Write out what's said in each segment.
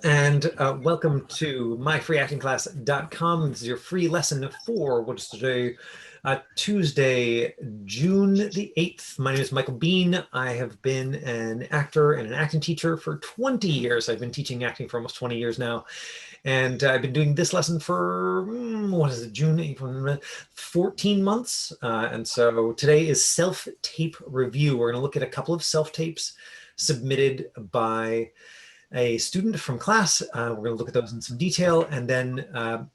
And welcome to myfreeactingclass.com. This is your free lesson for what is today, Tuesday, June the 8th. My name is Michael Bean. I have been an actor and an acting teacher for 20 years. I've been teaching acting for almost 20 years now. And I've been doing this lesson for, what is it, June, April, 14 months. And so today is self-tape review. We're going to look at a couple of self-tapes submitted by a student from class. We're going to look at those in some detail. And then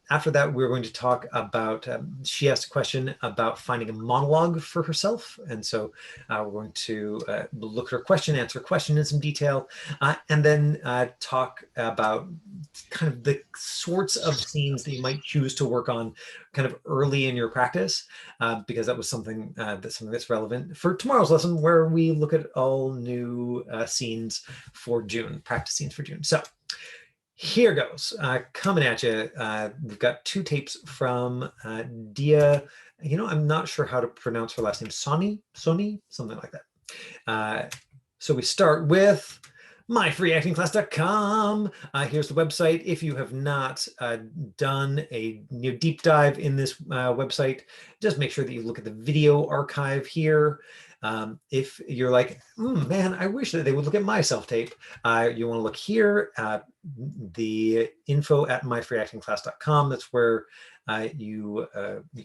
after that, we're going to talk about, she asked a question about finding a monologue for herself. And so we're going to look at her question, answer her question in some detail, and then talk about kind of the sorts of scenes that you might choose to work on kind of early in your practice, because that was something that's relevant for tomorrow's lesson, where we look at all new scenes for June, practice scenes for June. So here goes, coming at you. We've got two tapes from Dia. I'm not sure how to pronounce her last name. Sony, something like that. So we start with myfreeactingclass.com. Here's the website. If you have not done a deep dive in this website, just make sure that you look at the video archive here. If you're like, man, I wish that they would look at my self-tape, you want to look here at the info at myfreeactingclass.com. That's where you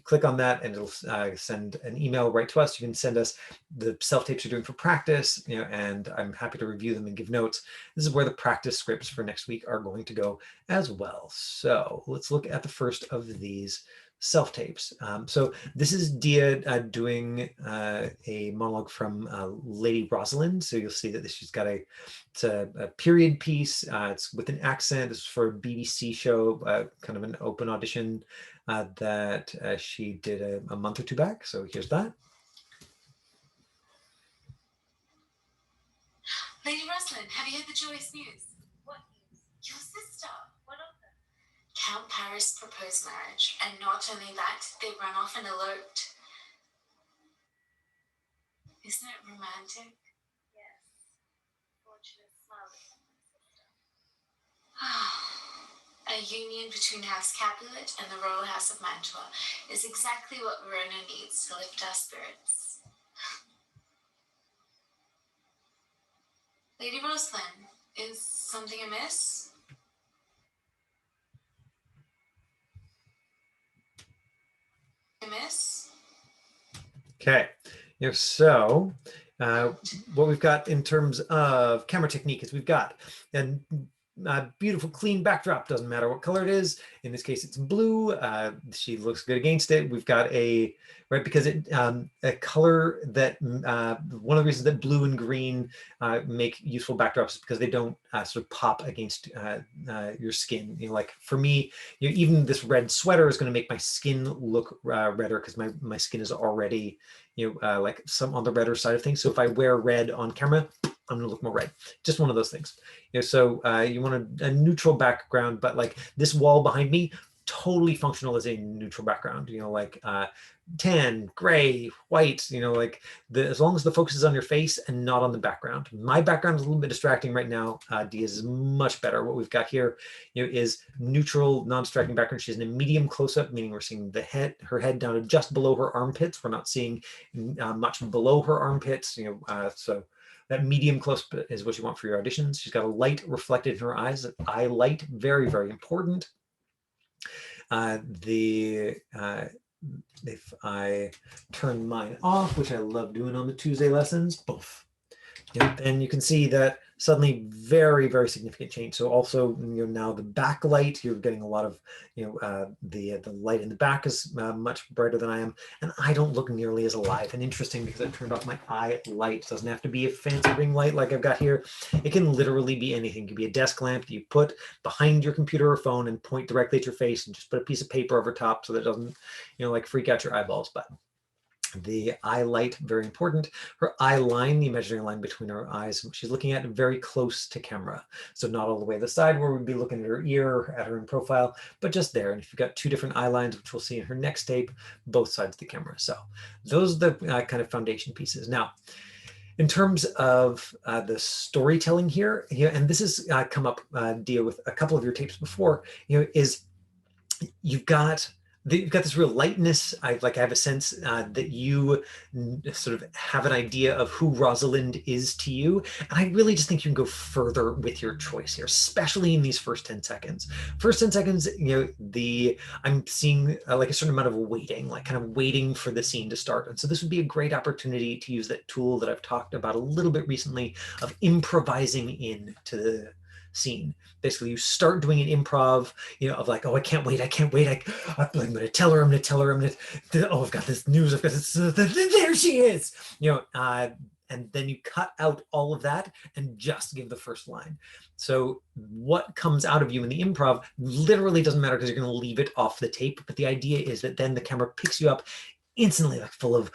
click on that, and it'll send an email right to us. You can send us the self-tapes you're doing for practice, and I'm happy to review them and give notes. This is where the practice scripts for next week are going to go as well. So let's look at the first of these self-tapes. So this is Dia doing a monologue from Lady Rosalind. So you'll see that she's got it's a period piece. It's with an accent. This is for a BBC show, kind of an open audition that she did a month or two back. So here's that. Lady Rosalind, have you heard the joyous news? What news? Your sister. What of them? Count Paris proposed marriage, and not only that, they ran off and eloped. Isn't it romantic? Yes. Fortunate smiling, sister. A union between House Capulet and the Royal House of Mantua is exactly what Verona needs to lift our spirits. Lady Rosalind, is something amiss? Amiss? Okay, so what we've got in terms of camera technique is we've got a beautiful clean backdrop. Doesn't matter what color it is. In this case, it's blue. She looks good against it. We've got because a color that one of the reasons that blue and green make useful backdrops is because they don't sort of pop against your skin. Like for me, even this red sweater is going to make my skin look redder because my skin is already like some on the redder side of things. So if I wear red on camera, I'm going to look more red. Just one of those things. So you want a neutral background, but like this wall behind me, totally functional as a neutral background. Like tan, gray, white. Like as long as the focus is on your face and not on the background. My background is a little bit distracting right now. Dia's is much better. What we've got here, is neutral, non-distracting background. She's in a medium close-up, meaning we're seeing her head down to just below her armpits. We're not seeing much below her armpits. So that medium close is what you want for your auditions. She's got a light reflected in her eyes. Eye light, very, very important. If I turn mine off, which I love doing on the Tuesday lessons, poof, and you can see that suddenly very, very significant change. So also, now the backlight, you're getting a lot of, the light in the back is much brighter than I am, and I don't look nearly as alive and interesting because I turned off my eye light. It doesn't have to be a fancy ring light like I've got here. It can literally be anything. It could be a desk lamp that you put behind your computer or phone and point directly at your face, and just put a piece of paper over top so that it doesn't, like freak out your eyeballs. But the eye light, very important. Her eye line, the imaginary line between her eyes, she's looking at very close to camera. So not all the way to the side where we'd be looking at her ear, at her in profile, but just there. And if you've got two different eye lines, which we'll see in her next tape, both sides of the camera. So those are the kind of foundation pieces. Now, In terms of the storytelling here, and this has come up, Dia, with a couple of your tapes before, is you've got this real lightness. I have a sense that you sort of have an idea of who Rosalind is to you, and I really just think you can go further with your choice here, especially in these first 10 seconds. First 10 seconds, I'm seeing like a certain amount of waiting, like kind of waiting for the scene to start, and so this would be a great opportunity to use that tool that I've talked about a little bit recently of improvising into the scene. Basically, you start doing an improv, of like, oh, I can't wait, I'm going to tell her, oh, I've got this news, I've got this, there she is, and then you cut out all of that and just give the first line. So what comes out of you in the improv literally doesn't matter because you're going to leave it off the tape, but the idea is that then the camera picks you up instantly, like full of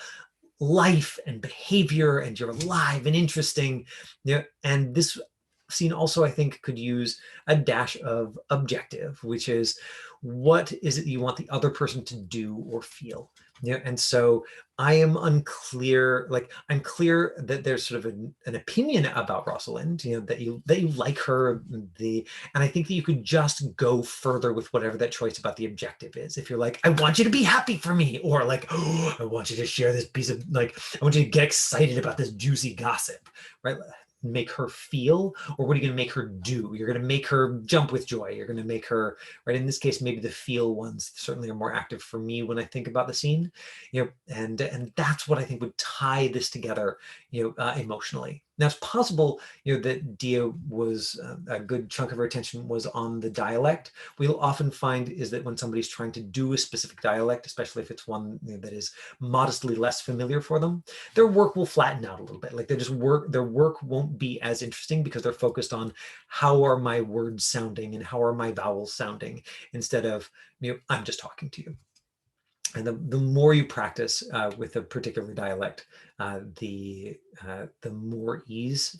life and behavior, and you're alive and interesting. And this scene also, I think, could use a dash of objective, which is, what is it you want the other person to do or feel? And so I am unclear, like I'm clear that there's sort of an opinion about Rosalind, that you like her, and I think that you could just go further with whatever that choice about the objective is. If you're like, I want you to be happy for me, or like, oh, I want you to share this piece of, like, I want you to get excited about this juicy gossip, right? Make her feel, or what are you going to make her do? You're going to make her jump with joy. You're going to make her, right? In this case, maybe the feel ones certainly are more active for me when I think about the scene, and that's what I think would tie this together, emotionally. Now it's possible, that Dia was a good chunk of her attention was on the dialect. We'll often find is that when somebody's trying to do a specific dialect, especially if it's one that is modestly less familiar for them, their work will flatten out a little bit. Like their work won't be as interesting because they're focused on how are my words sounding and how are my vowels sounding, instead of, I'm just talking to you. And the more you practice with a particular dialect, the more ease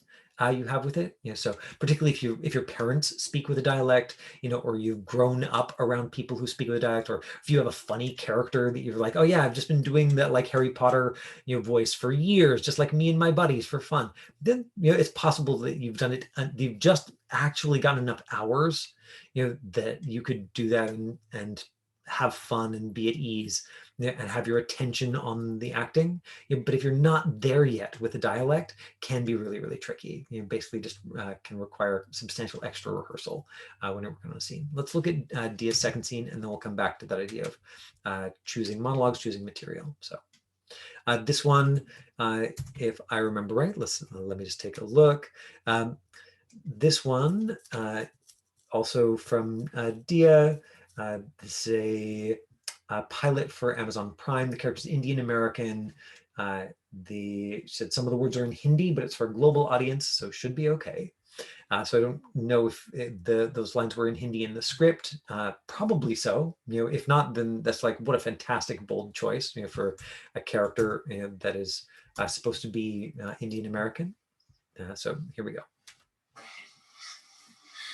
you have with it. So particularly if your parents speak with a dialect, or you've grown up around people who speak with a dialect, or if you have a funny character that you're like, oh yeah, I've just been doing that like Harry Potter, voice for years, just like me and my buddies for fun. Then it's possible that you've done it, you've just actually gotten enough hours, that you could do that and have fun and be at ease, and have your attention on the acting. But if you're not there yet with the dialect, can be really, really tricky. Basically just can require substantial extra rehearsal when you're working on a scene. Let's look at Dia's second scene, and then we'll come back to that idea of choosing monologues, choosing material. So this one, if I remember right, let me just take a look. This one, also from Dia, this is a pilot for Amazon Prime. The character's Indian American. She said some of the words are in Hindi, but it's for a global audience, so should be okay. So I don't know if those lines were in Hindi in the script. Probably so. If not, then that's like, what a fantastic bold choice, for a character that is supposed to be Indian American. So here we go.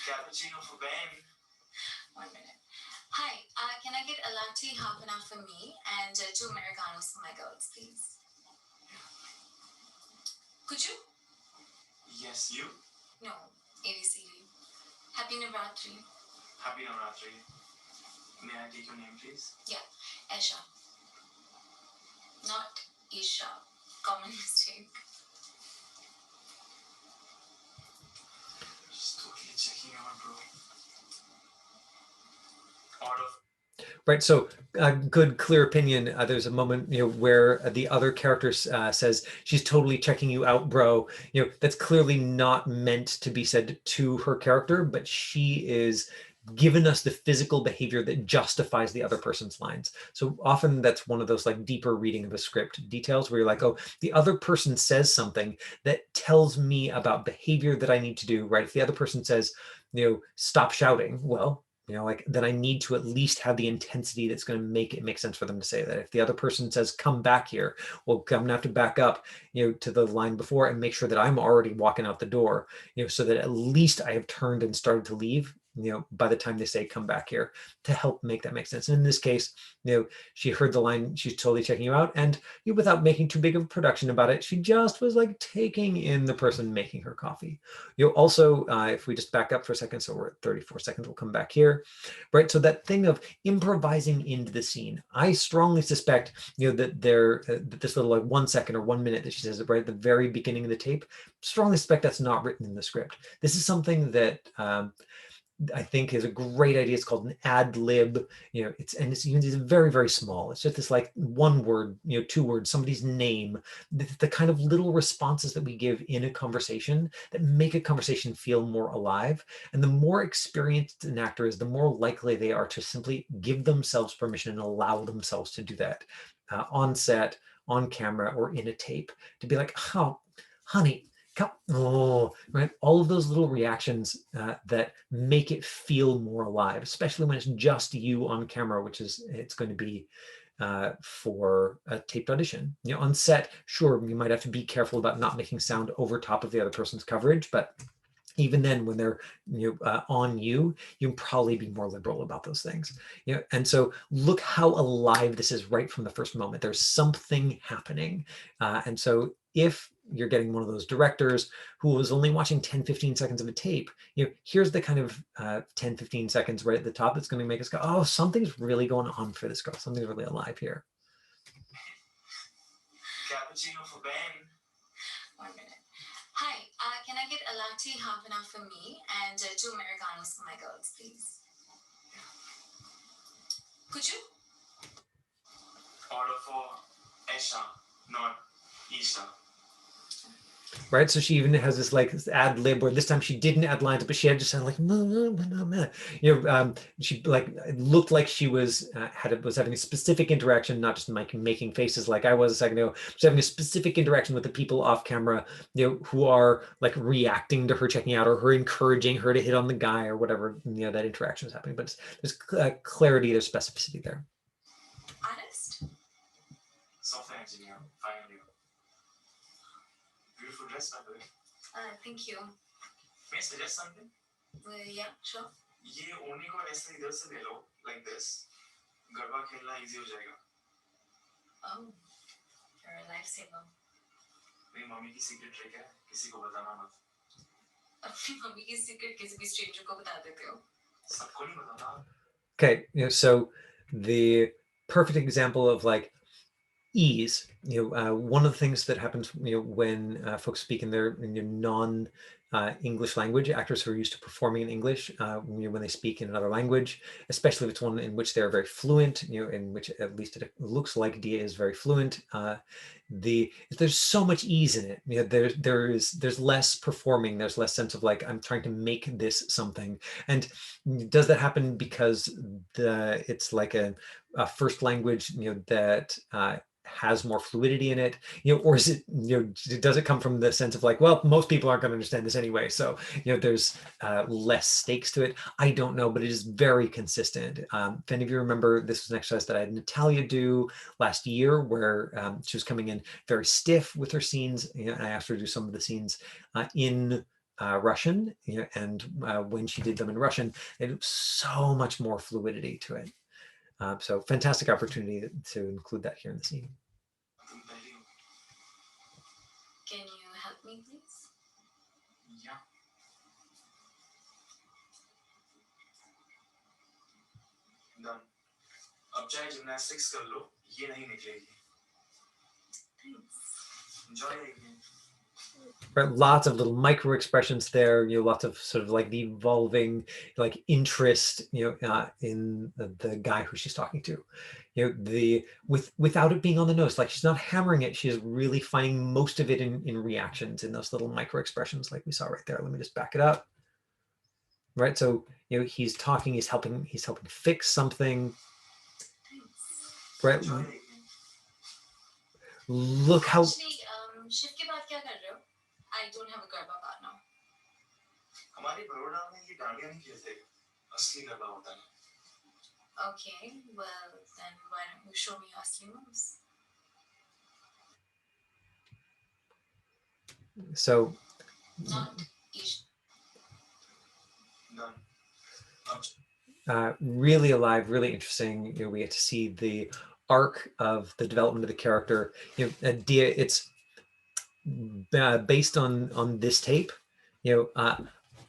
Cappuccino for Ben. 1 minute. Hi, can I get a latte, half an hour for me, and 2 Americanos for my girls, please? Could you? Yes, you? No, ABCD. Happy Navratri. Happy Navratri. May I take your name, please? Yeah, Esha. Not Isha. Common mistake. Just totally checking out, bro. Right, so good, clear opinion. There's a moment, where the other character says, "She's totally checking you out, bro." That's clearly not meant to be said to her character, but she is given us the physical behavior that justifies the other person's lines. So often that's one of those like deeper reading of a script details where you're like, oh, the other person says something that tells me about behavior that I need to do, right? If the other person says, stop shouting, well, like then I need to at least have the intensity that's going to make it make sense for them to say that. If the other person says, come back here, well, I'm gonna have to back up, to the line before and make sure that I'm already walking out the door, so that at least I have turned and started to leave by the time they say come back here, to help make that make sense. And in this case, she heard the line, she's totally checking you out, and without making too big of a production about it, she just was like taking in the person making her coffee. Also, if we just back up for a second, so we're at 34 seconds, we'll come back here, right? So that thing of improvising into the scene, I strongly suspect, that that this little like 1 second or 1 minute that she says it right at the very beginning of the tape, strongly suspect that's not written in the script. This is something that I think is a great idea. It's called an ad lib. It's very, very small. It's just this like 1 word, 2 words, somebody's name, the kind of little responses that we give in a conversation that make a conversation feel more alive. And the more experienced an actor is, the more likely they are to simply give themselves permission and allow themselves to do that on set, on camera, or in a tape, to be like, oh, honey, oh, right? All of those little reactions that make it feel more alive, especially when it's just you on camera, which is it's going to be for a taped audition. On set, sure, you might have to be careful about not making sound over top of the other person's coverage, but even then, when they're on you can probably be more liberal about those things. And so look how alive this is right from the first moment. There's something happening. And so if you're getting one of those directors who was only watching 10-15 seconds of a tape, here's the kind of 10-15 seconds right at the top that's going to make us go, oh, something's really going on for this girl. Something's really alive here. Cappuccino for Ben. 1 minute. Hi, can I get a latte, half an hour for me, and 2 Americanos for my girls, please? Could you? Order for Esha, not Isha. Right, so she even has this like this ad lib where this time she didn't add lines, but she had just sound like no. She like it looked like she was having a specific interaction, not just making faces like I was a second ago. She's having a specific interaction with the people off camera, who are like reacting to her checking out, or her encouraging her to hit on the guy, or whatever that interaction is happening. But there's clarity, there's specificity there. Honest? Software engineer, finally. Beautiful dress, by the way. Thank you. May I suggest something? Yeah, sure. ये ओढ़ने को ऐसे इधर से ले लो, like this. Garba खेलना easy हो जाएगा. Oh, you're a lifesaver. मेरी मम्मी की secret trick है, किसी को बताना मत. अपनी मम्मी की secret किसी भी stranger को बता देते हो? सबको नहीं बताना. Okay, so the perfect example of like ease. One of the things that happens, when folks speak in their non English language, actors who are used to performing in English, when they speak in another language, especially if it's one in which they're very fluent, in which at least it looks like Dia is very fluent, there's so much ease in it. There's less performing, there's less sense of like I'm trying to make this something. And does that happen because it's like a first language that has more fluidity in it, or is it, does it come from the sense of like, well, most people aren't going to understand this anyway, so there's less stakes to it? I don't know, but it is very consistent. If any of you remember, this was an exercise that I had Natalia do last year, where she was coming in very stiff with her scenes, and I asked her to do some of the scenes in Russian, and when she did them in Russian, it was so much more fluidity to it. So fantastic opportunity to include that here in the scene. Can you help me, please? Yeah. Done. अब चाहे gymnastics कर लो, ये नहीं निकलेगी. Thanks. Enjoy again. Right, lots of little micro expressions there, lots of sort of like the evolving like interest, in the guy who she's talking to, without it being on the nose, like she's not hammering it, she's really finding most of it in reactions, in those little micro expressions like we saw right there. Let me just back it up. Right, so he's talking, he's helping fix something. Right, look how Shiv के बाद क्या कर रहे हो? I don't have a garba partner. हमारे बड़ौदा में ये डांडिया नहीं खेलते, असली गरबा होता है. Okay, well then why don't you show me your asli moves? So not ish. Done. really alive, really interesting. We get to see the arc of the development of the character. Dia, it's based on this tape.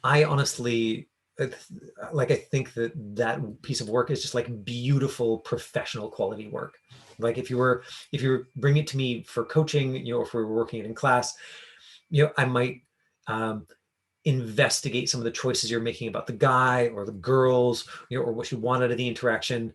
I honestly, I think that piece of work is just like beautiful professional quality work. Like if you were bringing it to me for coaching, if we were working it in class, I might um, investigate some of the choices you're making about the guy or the girls, or what you want out of the interaction,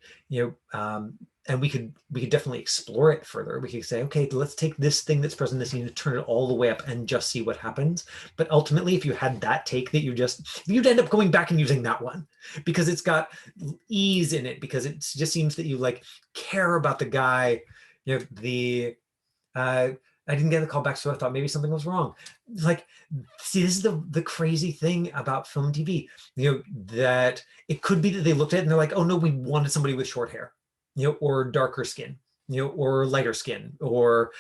and we could definitely explore it further. We could say, okay, let's take this thing that's present in this scene and turn it all the way up and just see what happens. But ultimately, if you had that take that you'd end up going back and using that one because it's got ease in it, because it just seems that you like care about the guy. Uh, I didn't get the call back, so I thought maybe something was wrong. Like, see, this is the crazy thing about film and TV, that it could be that they looked at it and they're like, oh no, we wanted somebody with short hair, or darker skin, or lighter skin, or,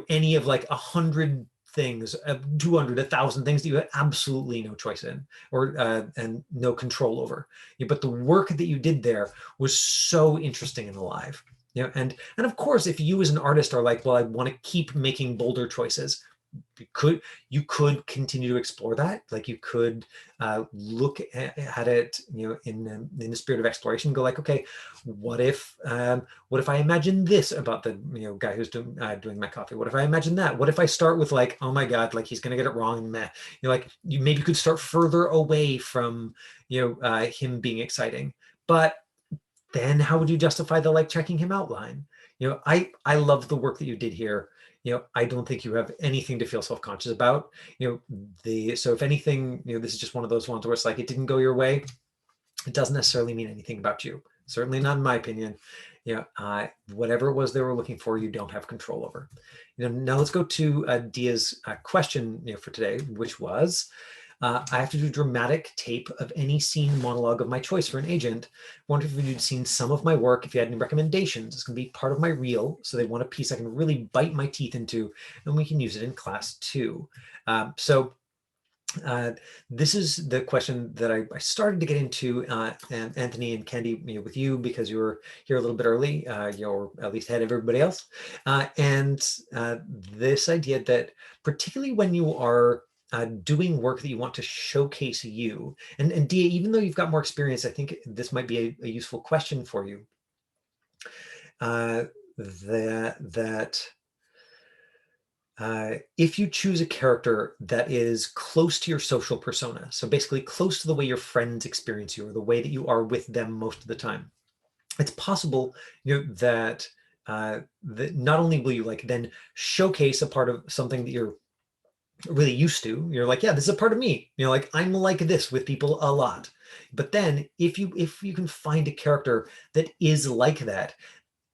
any of like 100 things, 200, 1,000 things that you had absolutely no choice in, or and no control over. But the work that you did there was so interesting and alive. And of course, if you as an artist are like, well, I want to keep making bolder choices, you could continue to explore that. Like you could look at it, in the spirit of exploration. Go like, okay, what if I imagine this about the guy who's doing my coffee? What if I imagine that? What if I start with like, oh my god, like he's gonna get it wrong, meh. Like you maybe could start further away from him being exciting, but then how would you justify the like checking him out line? I love the work that you did here. I don't think you have anything to feel self-conscious about. So if anything, this is just one of those ones where it's like it didn't go your way. It doesn't necessarily mean anything about you. Certainly not in my opinion. Whatever it was they were looking for, you don't have control over. Now let's go to Dia's question for today, which was, I have to do dramatic tape of any scene monologue of my choice for an agent. Wonder if you'd seen some of my work, if you had any recommendations. It's going to be part of my reel, so they want a piece I can really bite my teeth into, and we can use it in class too. This is the question that I started to get into, and Anthony and Candy, with you, because you were here a little bit early, you're at least ahead of everybody else. This idea that particularly when you are doing work that you want to showcase you, and Dia, even though you've got more experience, I think this might be a useful question for you. If you choose a character that is close to your social persona, so basically close to the way your friends experience you or the way that you are with them most of the time, it's possible that that not only will you like then showcase a part of something that you're really used to, you're like, yeah, this is a part of me, like I'm like this with people a lot. But then if you can find a character that is like that,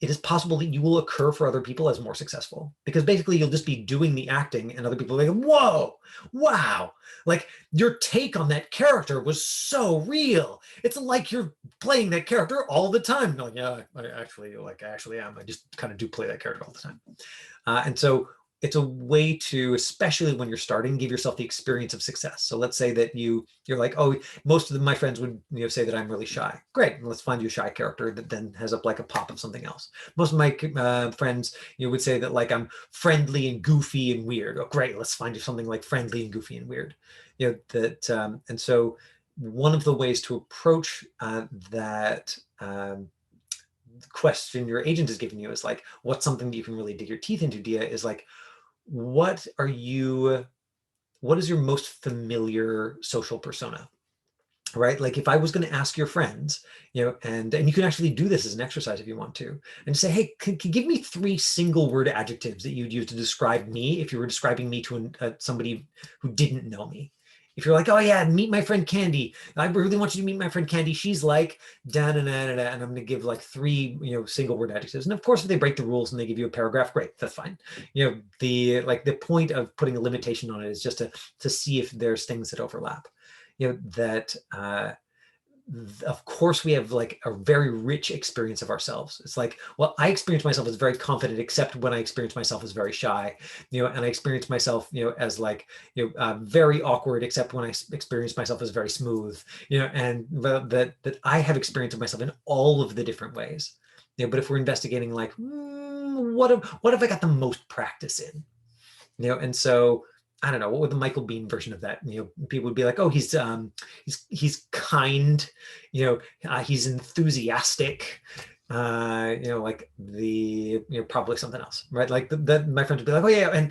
it is possible that you will occur for other people as more successful, because basically you'll just be doing the acting and other people are like, whoa, wow, like your take on that character was so real. It's like you're playing that character all the time. Like, yeah, I actually am. I just kind of do play that character all the time. And so it's a way to, especially when you're starting, give yourself the experience of success. So let's say that you're like, oh, most of my friends would say that I'm really shy. Great, let's find you a shy character that then has up like a pop of something else. Most of my friends would say that like I'm friendly and goofy and weird. Oh, great, let's find you something like friendly and goofy and weird. And so one of the ways to approach that question your agent is giving you is like, what's something that you can really dig your teeth into, Dia, is like, what is your most familiar social persona, right? Like if I was going to ask your friends, and you can actually do this as an exercise if you want to, and say, hey, can you give me 3 single word adjectives that you'd use to describe me if you were describing me to somebody who didn't know me? If you're like, oh yeah, meet my friend Candy. I really want you to meet my friend Candy. She's like da da da da, da, and I'm going to give like 3 single word adjectives. And of course, if they break the rules and they give you a paragraph, great, that's fine. The point of putting a limitation on it is just to see if there's things that overlap. of course we have like a very rich experience of ourselves. It's like, well, I experience myself as very confident, except when I experience myself as very shy, and I experience myself, as like, very awkward, except when I experience myself as very smooth, and that I have experience of myself in all of the different ways. But if we're investigating like, what have I got the most practice in? And so I don't know, what would the Michael Bean version of that? People would be like, oh, he's kind, he's enthusiastic, like probably something else, right? Like my friends would be like, oh yeah,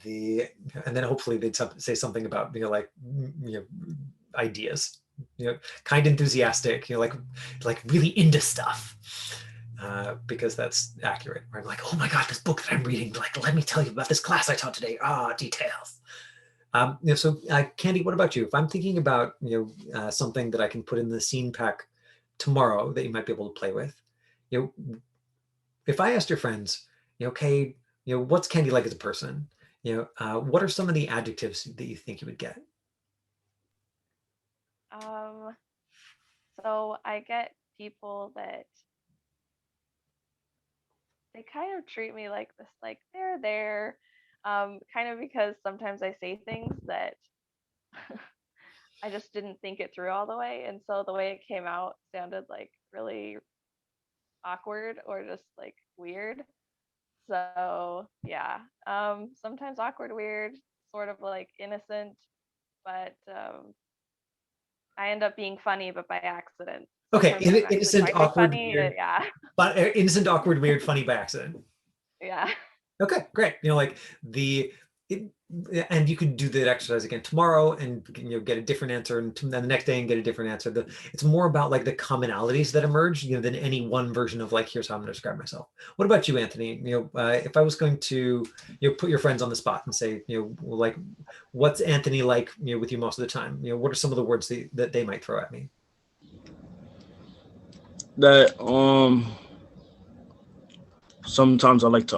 the and then hopefully they'd say something about like ideas, kind, enthusiastic, like really into stuff. Because that's accurate. I'm like, oh my God, this book that I'm reading, like, let me tell you about this class I taught today. Details. So Candy, what about you? If I'm thinking about, something that I can put in the scene pack tomorrow that you might be able to play with, if I asked your friends, okay, what's Candy like as a person? What are some of the adjectives that you think you would get? So I get people that they kind of treat me like this, like they're there, kind of because sometimes I say things that I just didn't think it through all the way, and so the way it came out sounded like really awkward or just like weird. So yeah, sometimes awkward, weird, sort of like innocent, but I end up being funny, but by accident. Okay, Sometimes I'm actually innocent, trying to be awkward, funny. weird, Yeah, but innocent, awkward, weird, funny by accident. yeah. Okay, great. Like it, and you could do that exercise again tomorrow and get a different answer, and then the next day and get a different answer. It's more about like the commonalities that emerge, than any one version of like, here's how I'm going to describe myself. What about you, Anthony? If I was going to put your friends on the spot and say, like, what's Anthony like, with you most of the time? What are some of the words that they might throw at me? That sometimes I like to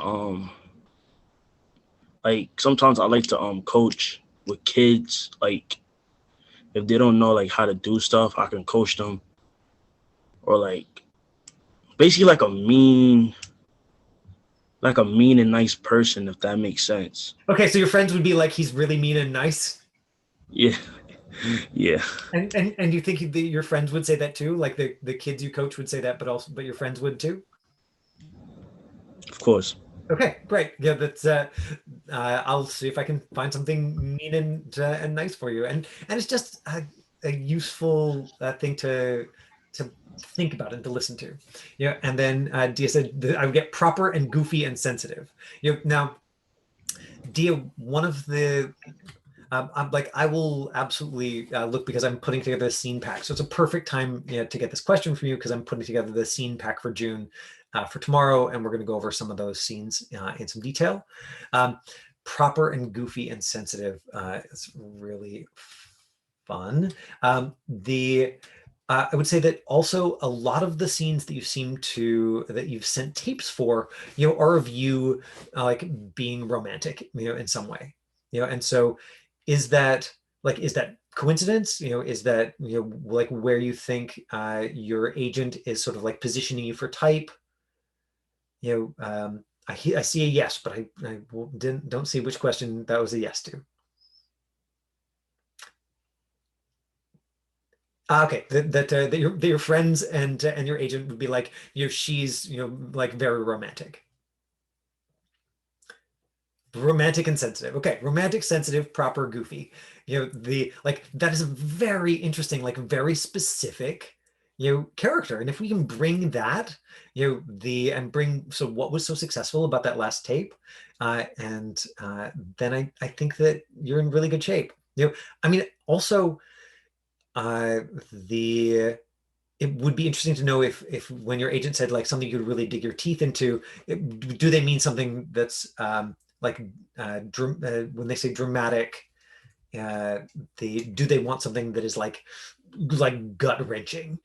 coach with kids. Like if they don't know like how to do stuff, I can coach them. Or like basically like a mean and nice person, if that makes sense. Okay, so your friends would be like, he's really mean and nice. Yeah. Yeah. And you think your friends would say that too? Like the kids you coach would say that, but your friends would too? Of course. Okay, great. Yeah, that's I'll see if I can find something mean and nice for you. And it's just a useful thing to think about and to listen to. And then Dia said I would get proper and goofy and sensitive. Now, Dia, one of the I'm like, I will absolutely look, because I'm putting together a scene pack. So it's a perfect time to get this question from you, because I'm putting together the scene pack for June for tomorrow, and we're going to go over some of those scenes in some detail. Proper and goofy and sensitive is really fun. I would say that also a lot of the scenes that you've sent tapes for, are of you like being romantic, in some way, and so is that coincidence? Is that, like where you think your agent is sort of like positioning you for type? I see a yes, but I don't see which question that was a yes to. Okay, that your friends and your agent would be like, she's like very romantic. Romantic and sensitive. Okay, romantic, sensitive, proper, goofy. The like that is a very interesting, like very specific, character. And if we can bring that, and bring so what was so successful about that last tape, and then I think that you're in really good shape. I mean, also, the it would be interesting to know if when your agent said like something you could really dig your teeth into, do they mean something that's like when they say dramatic, do they want something that is like gut wrenching?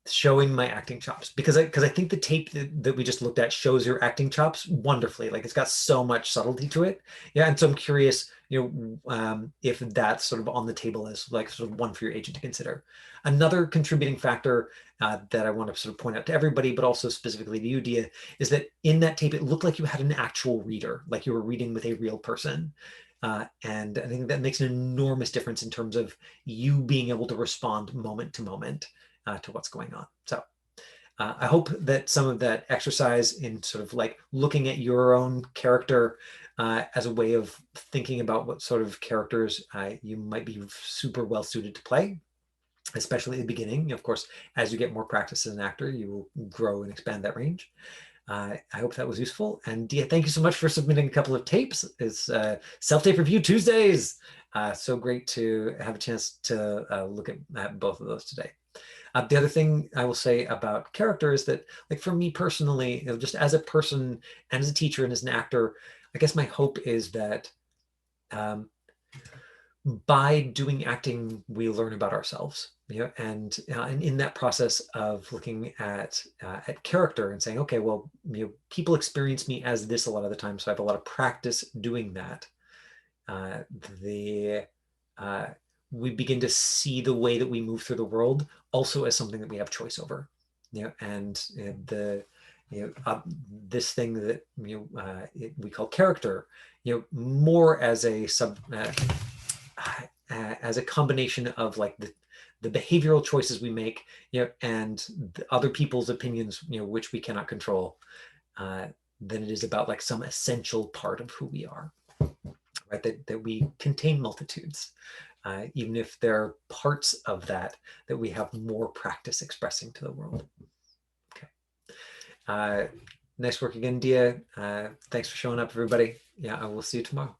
showing my acting chops, because I think the tape that we just looked at shows your acting chops wonderfully. Like it's got so much subtlety to it. Yeah, and so I'm curious, if that's sort of on the table as like sort of one for your agent to consider. Another contributing factor that I want to sort of point out to everybody, but also specifically to you, Dia, is that in that tape it looked like you had an actual reader, like you were reading with a real person. And I think that makes an enormous difference in terms of you being able to respond moment to moment to what's going on. So I hope that some of that exercise in sort of like looking at your own character as a way of thinking about what sort of characters you might be super well suited to play, especially at the beginning. Of course, as you get more practice as an actor, you will grow and expand that range. I hope that was useful. And Dia, thank you so much for submitting a couple of tapes. It's Self-Tape Review Tuesdays. So great to have a chance to look at both of those today. The other thing I will say about character is that, like for me personally, just as a person and as a teacher and as an actor, I guess my hope is that by doing acting, we learn about ourselves. And in that process of looking at character and saying, okay, well, people experience me as this a lot of the time, so I have a lot of practice doing that. We begin to see the way that we move through the world also as something that we have choice over. And this thing that we call character, more as a as a combination of like the behavioral choices we make, and the other people's opinions, which we cannot control, than it is about like some essential part of who we are, right? That we contain multitudes, even if there are parts of that we have more practice expressing to the world. Okay. Nice work again, Dia. Thanks for showing up, everybody. Yeah, I will see you tomorrow.